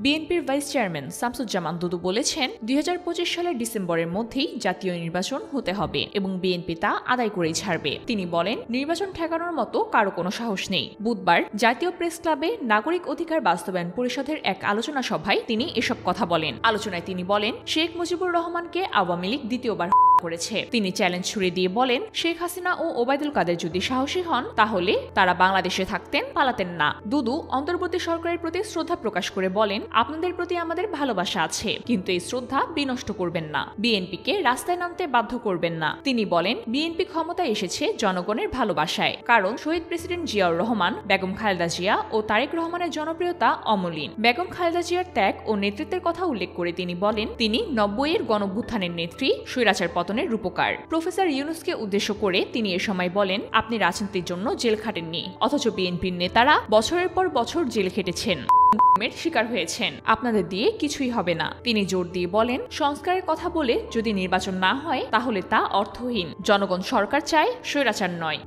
বিএনপির vice chairman Shamsuzzaman দুদু বলেছেন, ২০২৫ সালের ডিসেম্বরের মধ্যেই জাতীয় নির্বাচন হতে হবে এবং বিএনপি তা আদায় করেই ছাড়বে। তিনি বলেন, নির্বাচন ঠেকানোর মতো কারো কোনো সাহস নেই। বুধবার জাতীয় প্রেস ক্লাবে নাগরিক অধিকার বাস্তবায়ন পরিষদের এক আলোচনা সভায় তিনি এসব কথা বলেন। আলোচনায় তিনি বলেন, শেখ মুজিবুর রহমানকে আওয়ামী লীগ দ্বিতীয়বার করেছে। তিনি চ্যালেঞ্জ ছুড়ে দিয়ে বলেন, শেখ হাসিনা ও ওবায়দুল কাদের যদি সাহসী হন তাহলে তারা বাংলাদেশে থাকতেন, পালাতেন না। দুদু অন্তর্বর্তী সরকারের প্রতি শ্রদ্ধা প্রকাশ করে বলেন, আপনাদের প্রতি আমাদের ভালোবাসা আছে, কিন্তু এই শ্রদ্ধা বিনষ্ট করবেন না, বিএনপিকে রাস্তায় নামতে বাধ্য করবেন না। তিনি বলেন, বিএনপি ক্ষমতায় এসেছে জনগণের ভালোবাসায়, কারণ শহীদ প্রেসিডেন্ট জিয়াউর রহমান, বেগম খালেদা জিয়া ও তারেক রহমানের জনপ্রিয়তা অমলিন। বেগম খালেদা জিয়ার ত্যাগ ও নেতৃত্বের কথা উল্লেখ করে তিনি বলেন, তিনি ৯০-এর গণঅভ্যুত্থানের নেত্রী, স্বৈরাচার পতনের রূপকার। প্রফেসর ইউনূসকে উদ্দেশ্য করে তিনি এ সময় বলেন, আপনি রাজনীতির জন্য জেল খাটেননি, অথচ বিএনপির নেতারা বছরের পর বছর জেল খেটেছেন, শিকার হয়েছেন, আপনাদের দিয়ে কিছুই হবে না। তিনি জোর দিয়ে বলেন, সংস্কারের কথা বলে যদি নির্বাচন না হয় তাহলে তা অর্থহীন। জনগণ সরকার চায়, স্বৈরাচার নয়।